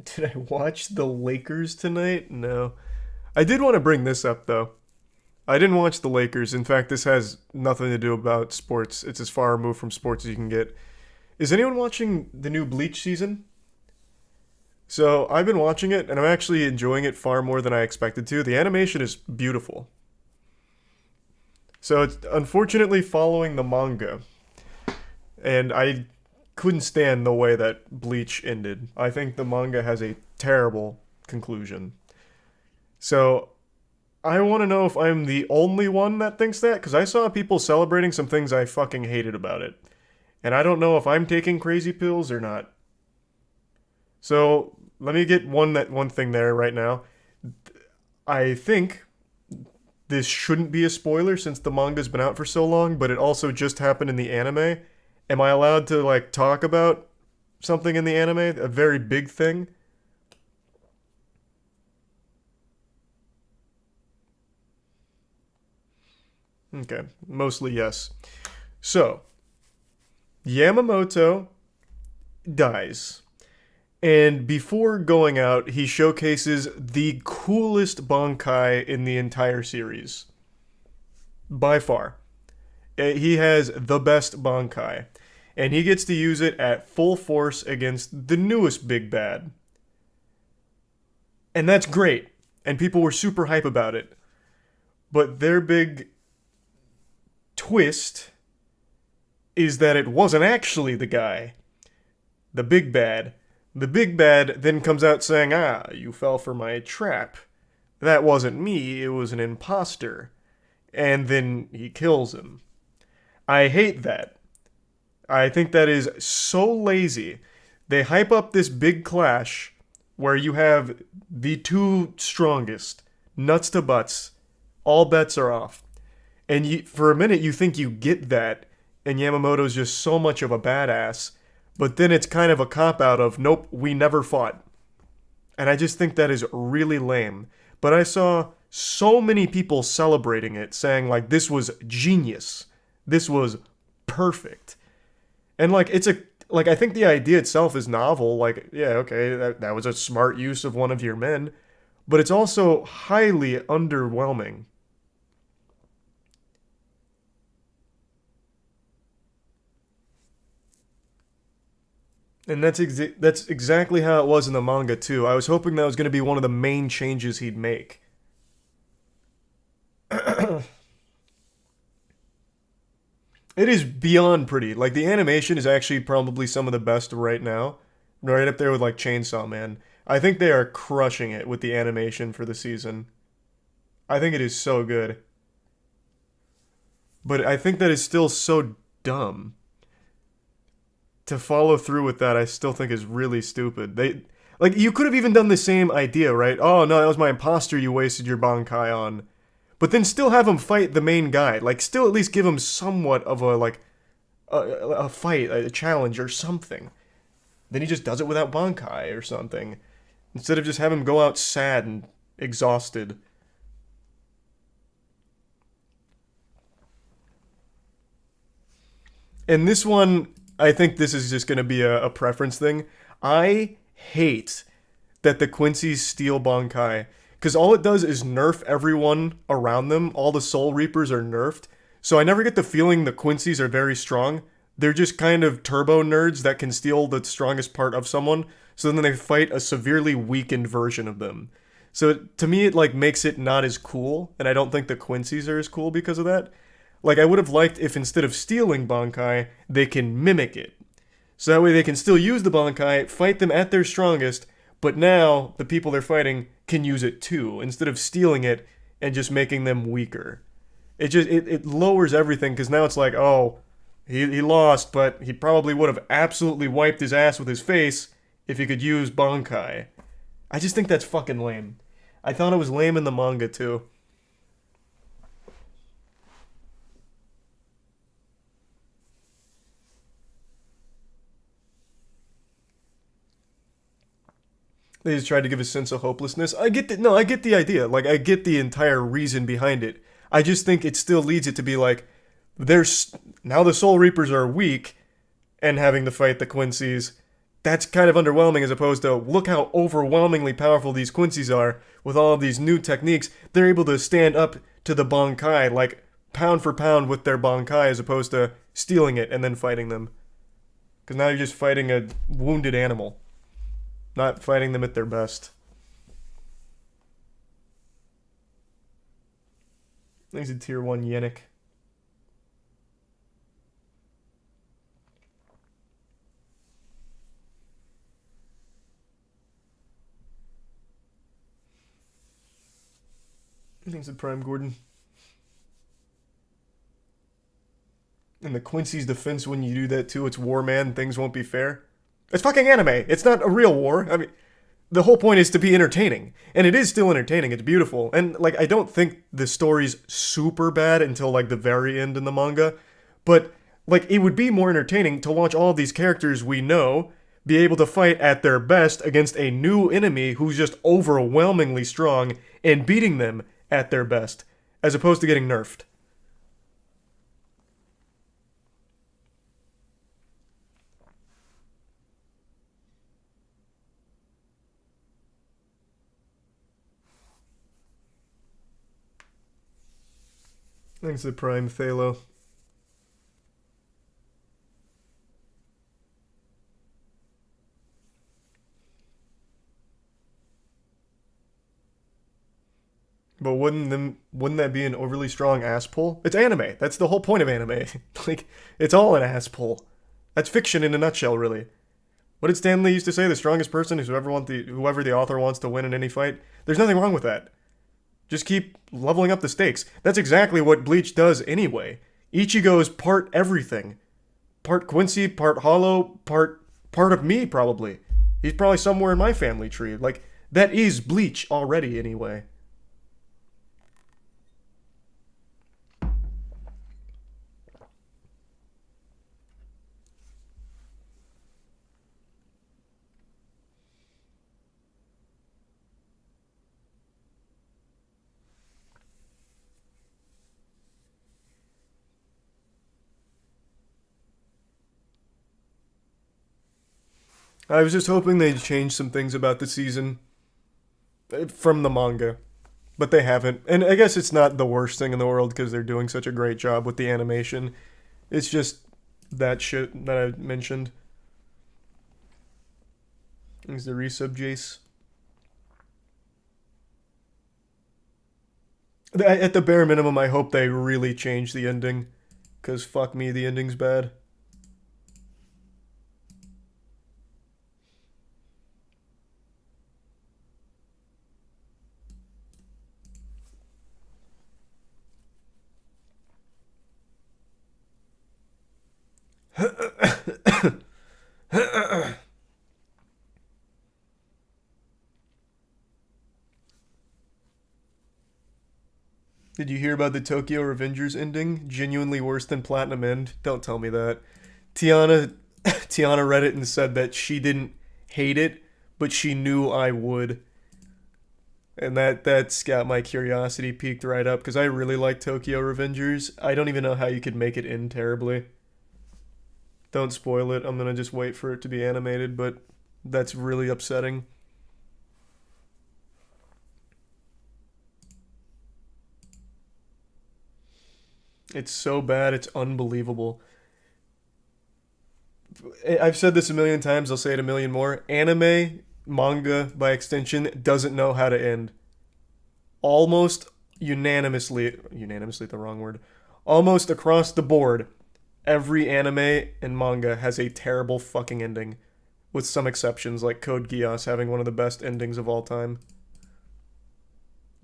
Did I watch the Lakers tonight? No. I did want to bring this up though. I didn't watch the Lakers. In fact, this has nothing to do about sports. It's as far removed from sports as you can get. Is anyone watching the new Bleach season? So I've been watching it, and I'm actually enjoying it far more than I expected to. The animation is beautiful. So it's unfortunately following the manga, and I couldn't stand the way that Bleach ended. I think the manga has a terrible conclusion. So I want to know if I'm the only one that thinks that, because I saw people celebrating some things I fucking hated about it. And I don't know if I'm taking crazy pills or not. So let me get one thing there right now. I think this shouldn't be a spoiler since the manga's been out for so long, but it also just happened in the anime. Am I allowed to like talk about something in the anime? A very big thing? Okay, mostly yes. So, Yamamoto dies. And before going out, he showcases the coolest Bankai in the entire series. By far. He has the best Bankai. And he gets to use it at full force against the newest big bad. And that's great. And people were super hype about it. But their big twist is that it wasn't actually the guy. The big bad. The big bad then comes out saying, "Ah, you fell for my trap. That wasn't me, it was an imposter." And then he kills him. I hate that. I think that is so lazy. They hype up this big clash where you have the two strongest, nuts to butts, all bets are off. And for a minute you think you get that, and Yamamoto's just so much of a badass. But then it's kind of a cop-out of, nope, we never fought. And I just think that is really lame. But I saw so many people celebrating it, saying, like, this was genius. This was perfect. And, like, I think the idea itself is novel. Like, yeah, okay, that was a smart use of one of your men. But it's also highly underwhelming. And that's exactly how it was in the manga too. I was hoping that was going to be one of the main changes he'd make. It is beyond pretty. Like the animation is actually probably some of the best right now. Right up there with like Chainsaw Man. I think they are crushing it with the animation for the season. I think it is so good. But I think that is still so dumb. To follow through with that, I still think is really stupid. Like you could have even done the same idea, right? Oh no, that was my imposter you wasted your Bankai on. But then still have him fight the main guy. Like still at least give him somewhat of a like a fight, a challenge or something. Then he just does it without Bankai or something. Instead of just have him go out sad and exhausted. And this one, I think this is just going to be a preference thing. I hate that the Quincy's steal Bankai, because all it does is nerf everyone around them. All the Soul Reapers are nerfed. So I never get the feeling the Quincy's are very strong. They're just kind of turbo nerds that can steal the strongest part of someone. So then they fight a severely weakened version of them. So to me, it like makes it not as cool, and I don't think the Quincy's are as cool because of that. Like I would have liked if instead of stealing Bankai, they can mimic it. So that way they can still use the Bankai, fight them at their strongest, but now the people they're fighting can use it too, instead of stealing it and just making them weaker. It lowers everything because now it's like, oh, he lost, but he probably would have absolutely wiped his ass with his face if he could use Bankai. I just think that's fucking lame. I thought it was lame in the manga too. They just tried to give a sense of hopelessness. I get the idea. Like I get the entire reason behind it. I just think it still leads it to be like there's now the Soul Reapers are weak and having to fight the Quincy's, That's kind of underwhelming as opposed to look how overwhelmingly powerful these Quincy's are with all of these new techniques. They're able to stand up to the Bankai like pound for pound with their Bankai as opposed to stealing it and then fighting them. Because now you're just fighting a wounded animal, not fighting them at their best. He's a tier 1 Yannick. I think it's a Prime Gordon. In the Quincy's defense, when you do that too, it's war, man. Things won't be fair. It's fucking anime. It's not a real war. I mean, the whole point is to be entertaining. And it is still entertaining. It's beautiful. And, like, I don't think the story's super bad until, like, the very end in the manga. But, like, it would be more entertaining to watch all of these characters we know be able to fight at their best against a new enemy who's just overwhelmingly strong and beating them at their best, as opposed to getting nerfed. Thanks to Prime Thalo. But wouldn't that be an overly strong ass pull? It's anime. That's the whole point of anime. Like, it's all an ass pull. That's fiction in a nutshell, really. What did Stanley used to say? The strongest person is whoever the author wants to win in any fight. There's nothing wrong with that. Just keep leveling up the stakes. That's exactly what Bleach does anyway. Ichigo is part everything. Part Quincy, part Hollow, part of me, probably. He's probably somewhere in my family tree. Like, that is Bleach already, anyway. I was just hoping they'd change some things about the season from the manga, but they haven't. And I guess it's not the worst thing in the world because they're doing such a great job with the animation. It's just that shit that I mentioned. Is the resub Jace? At the bare minimum, I hope they really change the ending, because fuck me, the ending's bad. Did you hear about the Tokyo Revengers ending? Genuinely worse than Platinum End? Don't tell me that. Tiana Tiana read it and said that she didn't hate it, but she knew I would. And that's got my curiosity peaked right up because I really like Tokyo Revengers. I don't even know how you could make it end terribly. Don't spoil it. I'm gonna just wait for it to be animated, but that's really upsetting. It's so bad, it's unbelievable. I've said this a million times, I'll say it a million more. Anime, manga, by extension, doesn't know how to end. Almost unanimously the wrong word, almost across the board, every anime and manga has a terrible fucking ending, with some exceptions like Code Geass having one of the best endings of all time.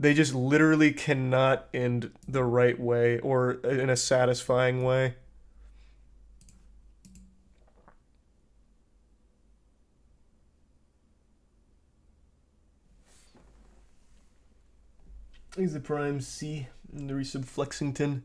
They just literally cannot end the right way or in a satisfying way. He's the Prime C in the resub Flexington.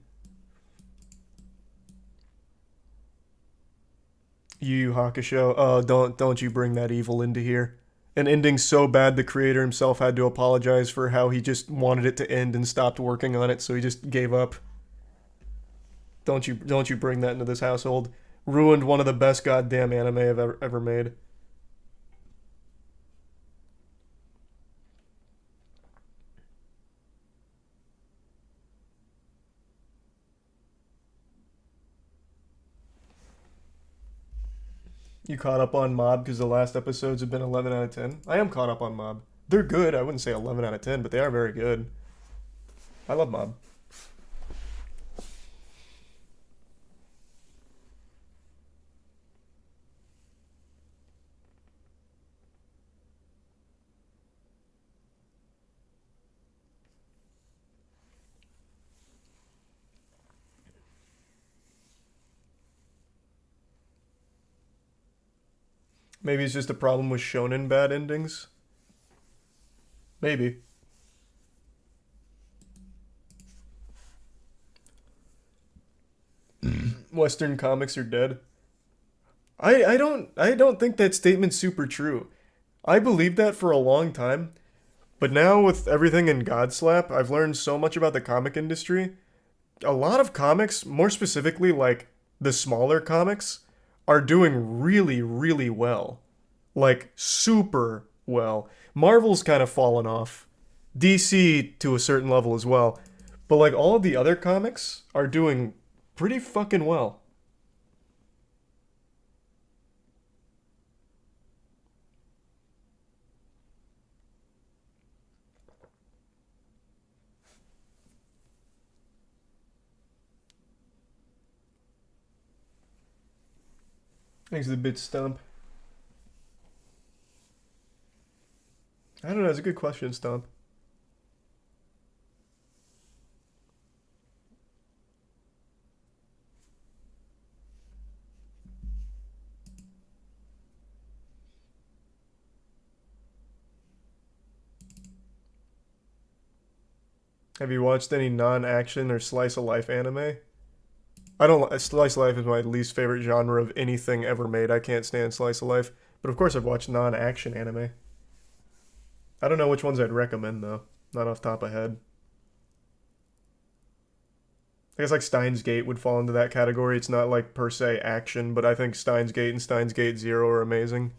Yu Yu Hakusho. Oh, don't you bring that evil into here. An ending so bad the creator himself had to apologize for how he just wanted it to end and stopped working on it, so he just gave up. Don't you bring that into this household. Ruined one of the best goddamn anime I've ever made. You caught up on Mob because the last episodes have been 11 out of 10? I am caught up on Mob. They're good. I wouldn't say 11 out of 10, but they are very good. I love Mob. Maybe it's just a problem with shonen bad endings. Maybe. Western comics are dead. I don't think that statement's super true. I believed that for a long time, but now with everything in Godslap, I've learned so much about the comic industry. A lot of comics, more specifically like the smaller comics, are doing really, really well. Like super well. Marvel's kind of fallen off. DC to a certain level as well. But like all of the other comics are doing pretty fucking well. Thanks to the bit stump. I don't know, it's a good question, Stump. Have you watched any non-action or slice of life anime? I don't. Slice of life is my least favorite genre of anything ever made. I can't stand slice of life. But of course, I've watched non-action anime. I don't know which ones I'd recommend though. Not off the top of my head. I guess like Steins Gate would fall into that category. It's not like per se action, but I think Steins Gate and Steins Gate Zero are amazing.